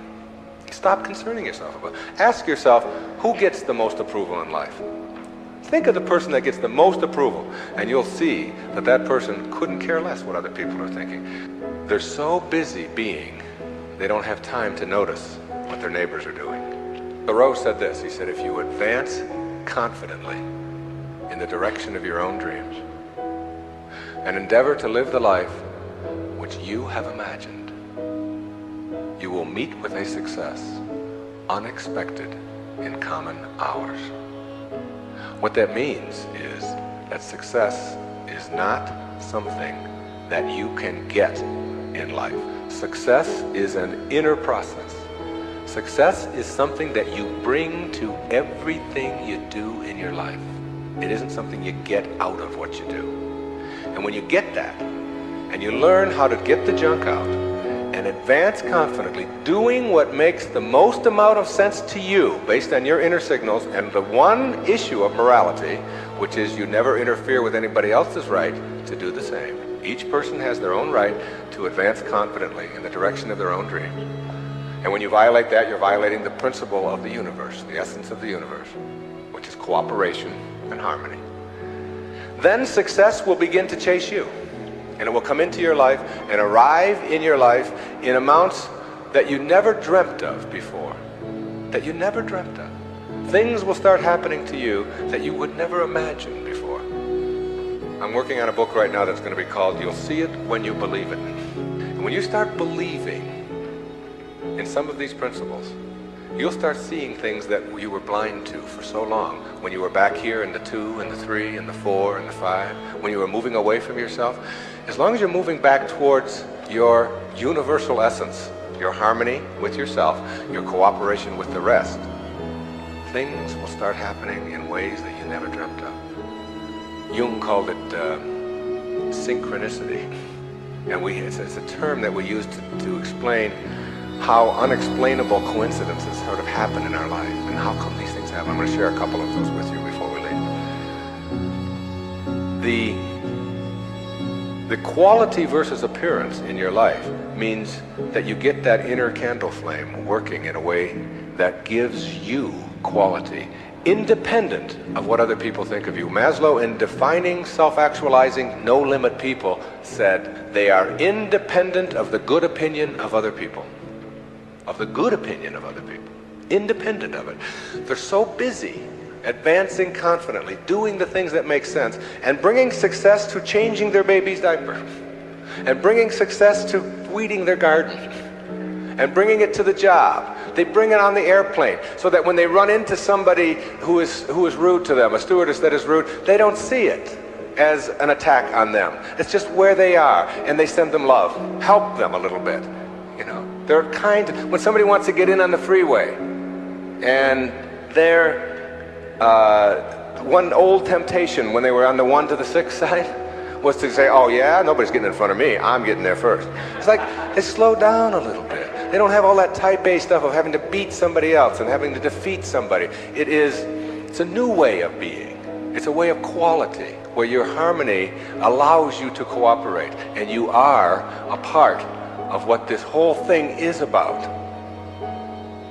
Stop concerning yourself about it. Ask yourself, who gets the most approval in life? Think of the person that gets the most approval, and you'll see that that person couldn't care less what other people are thinking. They're so busy being, they don't have time to notice what their neighbors are doing. Thoreau said this, he said, if you advance confidently in the direction of your own dreams and endeavor to live the life which you have imagined, you will meet with a success unexpected in common hours. What that means is that success is not something that you can get in life. Success is an inner process. Success is something that you bring to everything you do in your life. It isn't something you get out of what you do. And when you get that, and you learn how to get the junk out, and advance confidently, doing what makes the most amount of sense to you based on your inner signals and the one issue of morality, which is you never interfere with anybody else's right to do the same. Each person has their own right to advance confidently in the direction of their own dream. And when you violate that, you're violating the principle of the universe, the essence of the universe, which is cooperation and harmony. Then success will begin to chase you. And it will come into your life and arrive in your life in amounts that you never dreamt of before. That you never dreamt of. Things will start happening to you that you would never imagine before. I'm working on a book right now that's going to be called You'll See It When You Believe It. And when you start believing in some of these principles, you'll start seeing things that you were blind to for so long. When you were back here in the 2 and the 3 and the 4 and the 5, when you were moving away from yourself, as long as you're moving back towards your universal essence, your harmony with yourself, your cooperation with the rest, things will start happening in ways that you never dreamt of. Jung called it synchronicity. And it's a term that we use to explain how unexplainable coincidences sort of happen in our life and how come these things happen. I'm going to share a couple of those with you before we leave. The quality versus appearance in your life means that you get that inner candle flame working in a way that gives you quality, independent of what other people think of you. Maslow, in defining self-actualizing, no-limit people, said they are independent of the good opinion of other people. Of the good opinion of other people. Independent of it. They're so busy advancing confidently, doing the things that make sense, and bringing success to changing their baby's diaper, and bringing success to weeding their garden, and bringing it to the job. They bring it on the airplane, so that when they run into somebody who is rude to them, a stewardess that is rude, they don't see it as an attack on them. It's just where they are, and they send them love. Help them a little bit, you know. They're kind. When somebody wants to get in on the freeway, and they're one old temptation when they were on the 1 to the 6 side was to say, oh yeah, nobody's getting in front of me, I'm getting there first. It's like they slow down a little bit. They don't have all that type A stuff of having to beat somebody else and having to defeat somebody. It's a new way of being. It's a way of quality where your harmony allows you to cooperate, and you are a part of what this whole thing is about.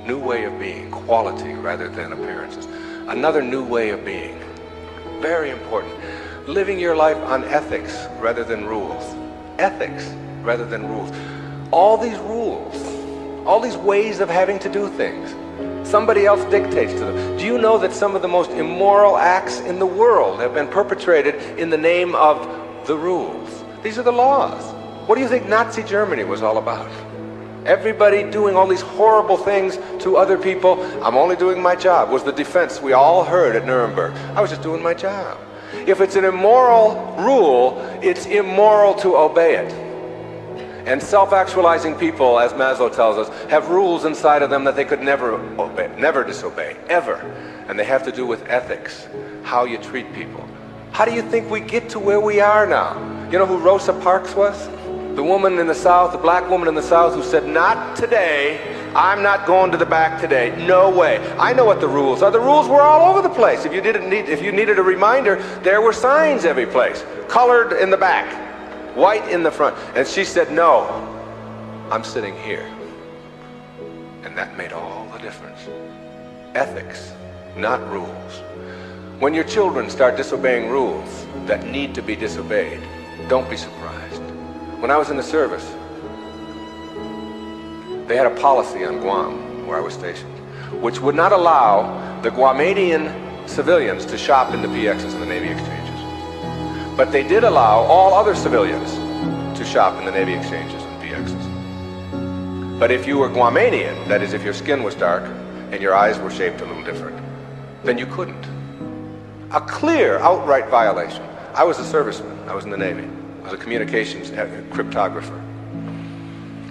New way of being, quality rather than appearances. Another new way of being, very important. Living your life on ethics rather than rules. Ethics rather than rules. All these rules, all these ways of having to do things, somebody else dictates to them. Do you know that some of the most immoral acts in the world have been perpetrated in the name of the rules? These are the laws. What do you think Nazi Germany was all about? Everybody doing all these horrible things to other people. I'm only doing my job, was the defense we all heard at Nuremberg. I was just doing my job. If it's an immoral rule, it's immoral to obey it. And self-actualizing people, as Maslow tells us, have rules inside of them that they could never obey, never disobey, ever. And they have to do with ethics, how you treat people. How do you think we get to where we are now? You know who Rosa Parks was? The woman in the South, the black woman in the South who said, not today, I'm not going to the back today, no way. I know what the rules are. The rules were all over the place. If you needed a reminder, there were signs every place, colored in the back, white in the front. And she said, no, I'm sitting here. And that made all the difference. Ethics, not rules. When your children start disobeying rules that need to be disobeyed, don't be surprised. When I was in the service, they had a policy on Guam, where I was stationed, which would not allow the Guamanian civilians to shop in the PXs and the Navy exchanges. But they did allow all other civilians to shop in the Navy exchanges and PXs. But if you were Guamanian, that is, if your skin was dark and your eyes were shaped a little different, then you couldn't. A clear, outright violation. I was a serviceman. I was in the Navy. I was a communications cryptographer.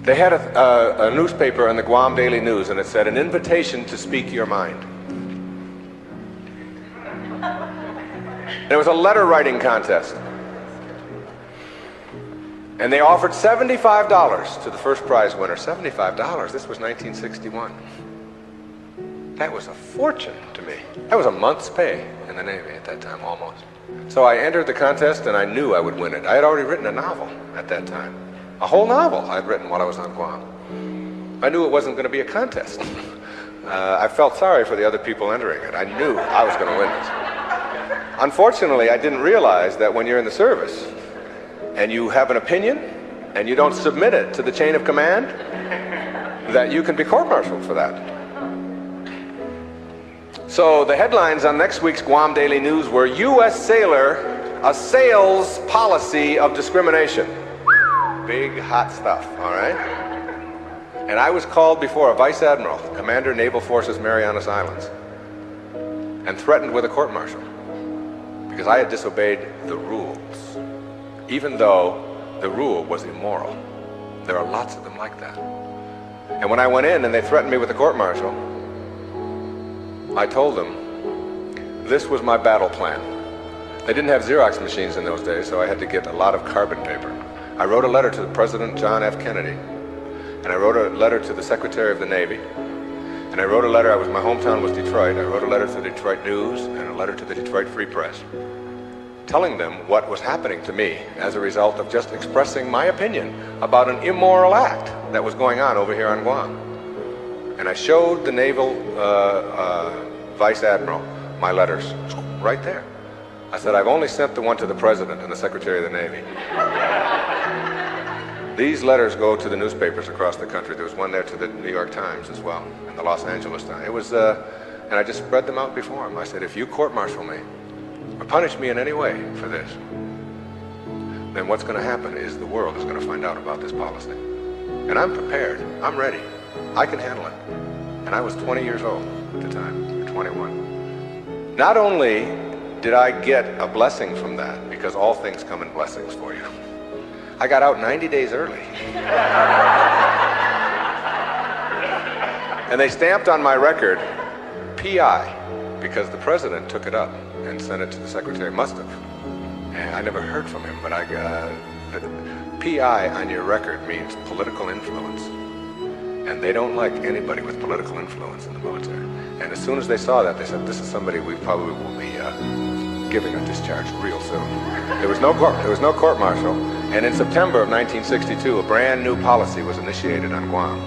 They had a newspaper in the Guam Daily News, and it said, "An invitation to speak your mind." There was a letter writing contest. And they offered $75 to the first prize winner. $75. This was 1961. That was a fortune to me. That was a month's pay in the Navy at that time, almost. So I entered the contest, and I knew I would win it. I had already written a novel at that time. A whole novel I'd written while I was on Guam. I knew it wasn't going to be a contest. I felt sorry for the other people entering it. I knew I was going to win this. Unfortunately, I didn't realize that when you're in the service and you have an opinion and you don't submit it to the chain of command, that you can be court-martialed for that. So the headlines on next week's Guam Daily News were, "U.S. Sailor Assails Policy of Discrimination." Big, hot stuff, all right? And I was called before a Vice Admiral, Commander Naval Forces Marianas Islands, and threatened with a court-martial because I had disobeyed the rules, even though the rule was immoral. There are lots of them like that. And when I went in and they threatened me with a court-martial, I told them this was my battle plan. They didn't have Xerox machines in those days, so I had to get a lot of carbon paper. I wrote a letter to President John F. Kennedy, and I wrote a letter to the Secretary of the Navy, and I wrote a letter. My hometown was Detroit. I wrote a letter to the Detroit News and a letter to the Detroit Free Press, telling them what was happening to me as a result of just expressing my opinion about an immoral act that was going on over here on Guam. And I showed the Naval Vice Admiral my letters right there. I said, "I've only sent the one to the President and the Secretary of the Navy." These letters go to the newspapers across the country. There was one there to the New York Times as well, and the Los Angeles Times. It was, and I just spread them out before him. I said, "If you court-martial me or punish me in any way for this, then what's going to happen is the world is going to find out about this policy. And I'm prepared. I'm ready. I can handle it." And I was 20 years old at the time, or 21. Not only did I get a blessing from that, because all things come in blessings for you, I got out 90 days early. And they stamped on my record, PI, because the President took it up and sent it to the Secretary. Must have. And I never heard from him, but PI on your record means political influence. And they don't like anybody with political influence in the military. And as soon as they saw that, they said, "This is somebody we probably will be giving a discharge real soon." There was no court-martial. And in September of 1962, a brand new policy was initiated on Guam,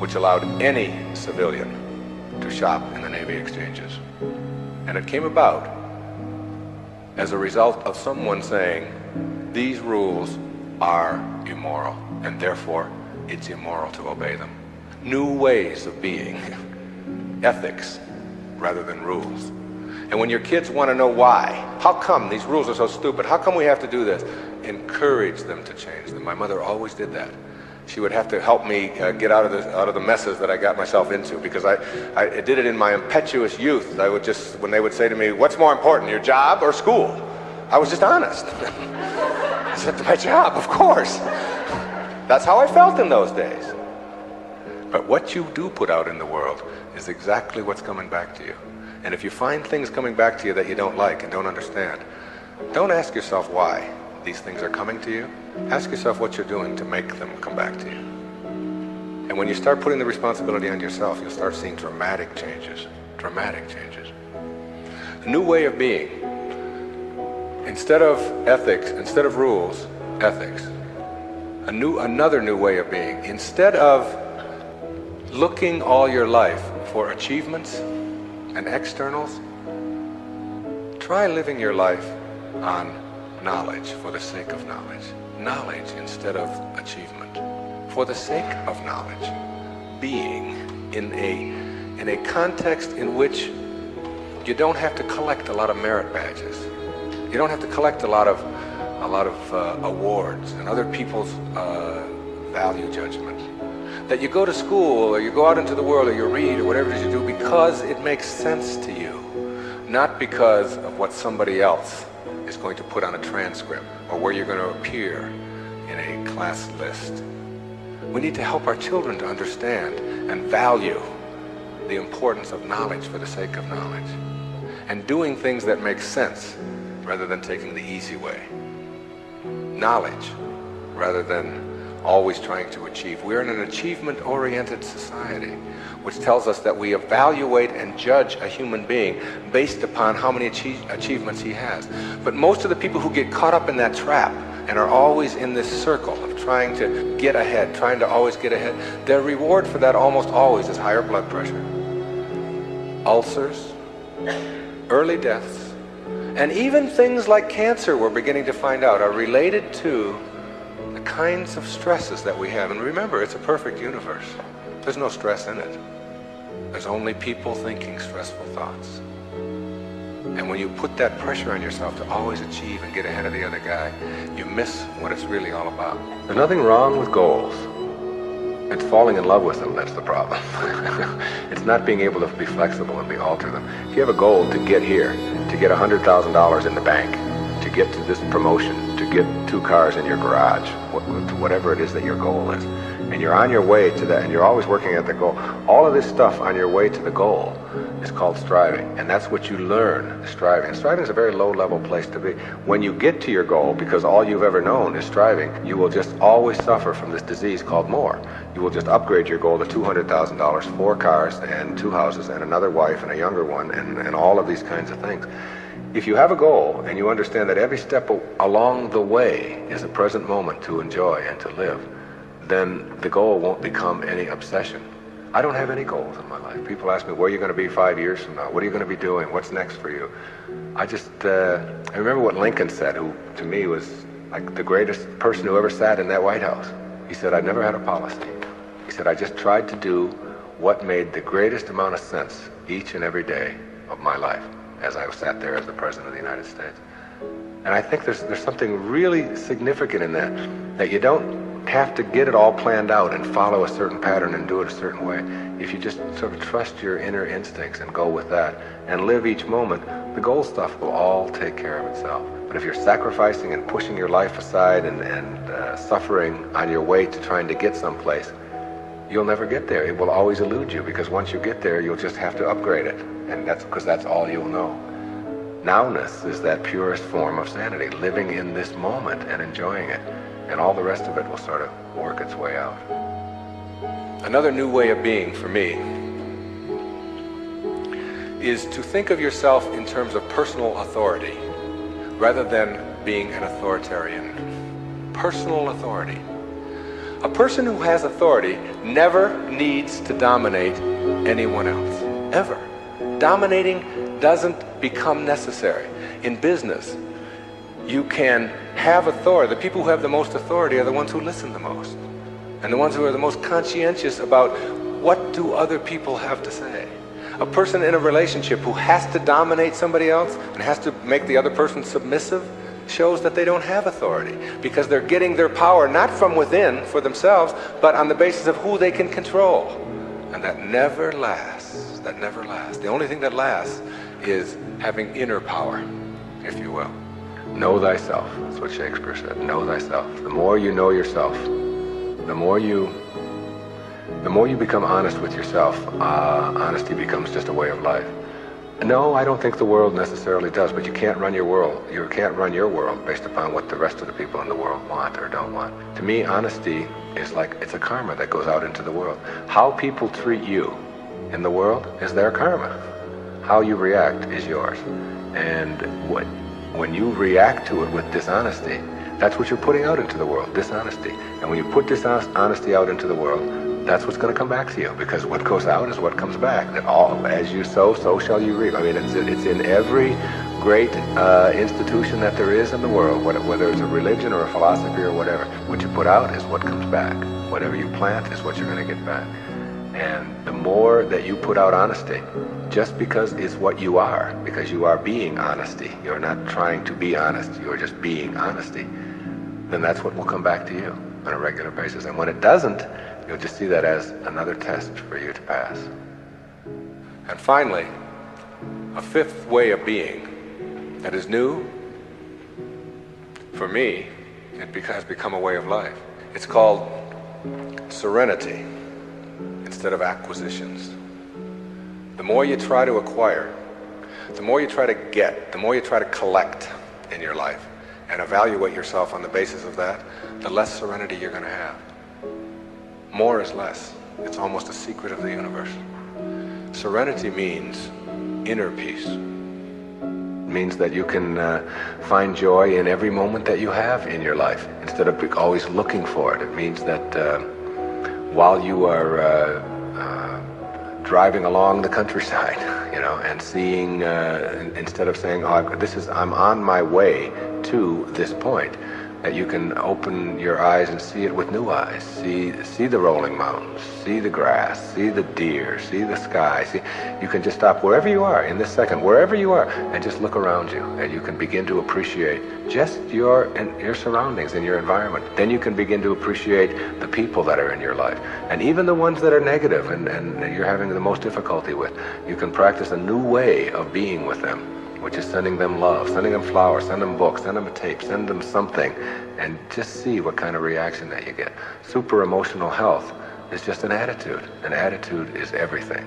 which allowed any civilian to shop in the Navy exchanges. And it came about as a result of someone saying, these rules are immoral, and therefore it's immoral to obey them. New ways of being, ethics rather than rules. And when your kids want to know why, how come these rules are so stupid, how come we have to do this, encourage them to change them. My mother always did that. She would have to help me get out of the messes that I got myself into, because I did it in my impetuous youth. I would just, when they would say to me, "What's more important, your job or school?" I was just honest. I said, "My job, of course." That's how I felt in those days. But what you do put out in the world is exactly what's coming back to you. And if you find things coming back to you that you don't like and don't understand, don't ask yourself why these things are coming to you. Ask yourself what you're doing to make them come back to you. And when you start putting the responsibility on yourself, you'll start seeing dramatic changes. Dramatic changes. A new way of being. Instead of ethics, instead of rules, ethics. Another new way of being. Instead of looking all your life for achievements and externals, try living your life on knowledge for the sake of knowledge. Knowledge instead of achievement. For the sake of knowledge. Being in a context in which you don't have to collect a lot of merit badges. You don't have to collect a lot of awards and other people's value judgment. That you go to school or you go out into the world or you read or whatever it is you do because it makes sense to you, not because of what somebody else is going to put on a transcript or where you're going to appear in a class list. We need to help our children to understand and value the importance of knowledge for the sake of knowledge, and doing things that make sense rather than taking the easy way. Knowledge rather than always trying to achieve. We're in an achievement-oriented society, which tells us that we evaluate and judge a human being based upon how many achievements he has. But most of the people who get caught up in that trap and are always in this circle of trying to get ahead, trying to always get ahead, their reward for that almost always is higher blood pressure, ulcers, early deaths, and even things like cancer, we're beginning to find out, are related to the kinds of stresses that we have. And remember, it's a perfect universe. There's no stress in it. There's only people thinking stressful thoughts. And when you put that pressure on yourself to always achieve and get ahead of the other guy, you miss what it's really all about. There's nothing wrong with goals. It's falling in love with them that's the problem. It's not being able to be flexible and alter them. If you have a goal to get here, to get $100,000 in the bank, to get to this promotion, to get 2 cars in your garage, whatever it is that your goal is, and you're on your way to that, and you're always working at the goal, all of this stuff on your way to the goal is called striving, and that's what you learn, striving. Striving is a very low-level place to be. When you get to your goal, because all you've ever known is striving, you will just always suffer from this disease called more. You will just upgrade your goal to $200,000, 4 cars and 2 houses and another wife and a younger one, and all of these kinds of things. If you have a goal and you understand that every step along the way is a present moment to enjoy and to live, then the goal won't become any obsession. I don't have any goals in my life. People ask me, where are you going to be 5 years from now? What are you going to be doing? What's next for you? I remember what Lincoln said, who to me was like the greatest person who ever sat in that White House. He said, I never had a policy. He said, I just tried to do what made the greatest amount of sense each and every day of my life as I sat there as the President of the United States. And I think there's something really significant in that you don't have to get it all planned out and follow a certain pattern and do it a certain way. If you just sort of trust your inner instincts and go with that and live each moment, the goal stuff will all take care of itself. But if you're sacrificing and pushing your life aside and suffering on your way to trying to get someplace, you'll never get there. It will always elude you, because once you get there, you'll just have to upgrade it. And that's because that's all you'll know. Nowness is that purest form of sanity, living in this moment and enjoying it. And all the rest of it will sort of work its way out. Another new way of being for me is to think of yourself in terms of personal authority rather than being an authoritarian. Personal authority. A person who has authority never needs to dominate anyone else, ever. Dominating doesn't become necessary. In business, you can have authority. The people who have the most authority are the ones who listen the most, and the ones who are the most conscientious about what do other people have to say. A person in a relationship who has to dominate somebody else and has to make the other person submissive shows that they don't have authority, because they're getting their power not from within for themselves, but on the basis of who they can control. And that never lasts. That never lasts. The only thing that lasts is having inner power, if you will. Know thyself. That's what Shakespeare said. Know thyself. The more you know yourself, the more you become honest with yourself, honesty becomes just a way of life. No, I don't think the world necessarily does, but you can't run your world. You can't run your world based upon what the rest of the people in the world want or don't want. To me, honesty is like, it's a karma that goes out into the world. How people treat you in the world is their karma. How you react is yours. And when you react to it with dishonesty, that's what you're putting out into the world, dishonesty. And when you put dishonesty out into the world, that's what's going to come back to you, because what goes out is what comes back. That all, as you sow, so shall you reap. I mean, it's in every great institution that there is in the world, whether it's a religion or a philosophy or whatever. What you put out is what comes back. Whatever you plant is what you're going to get back. And the more that you put out honesty, just because it's what you are, because you are being honesty, you're not trying to be honest, you're just being honesty, then that's what will come back to you on a regular basis. And when it doesn't, you'll just see that as another test for you to pass. And finally, a fifth way of being that is new, for me, it has become a way of life. It's called serenity instead of acquisitions. The more you try to acquire, the more you try to get, the more you try to collect in your life and evaluate yourself on the basis of that, the less serenity you're going to have. More is less. It's almost a secret of the universe. Serenity means inner peace. It means that you can find joy in every moment that you have in your life instead of always looking for it. It means that while you are driving along the countryside, and seeing, instead of saying, oh, I'm on my way to this point, that you can open your eyes and see it with new eyes. See the rolling mountains, see the grass, see the deer, see the sky. You can just stop wherever you are in this second, wherever you are, and just look around you, and you can begin to appreciate just your surroundings and your environment. Then you can begin to appreciate the people that are in your life, and even the ones that are negative and you're having the most difficulty with. You can practice a new way of being with them, which is sending them love, sending them flowers, send them books, send them a tape, send them something, and just see what kind of reaction that you get. Super emotional health is just an attitude. An attitude is everything.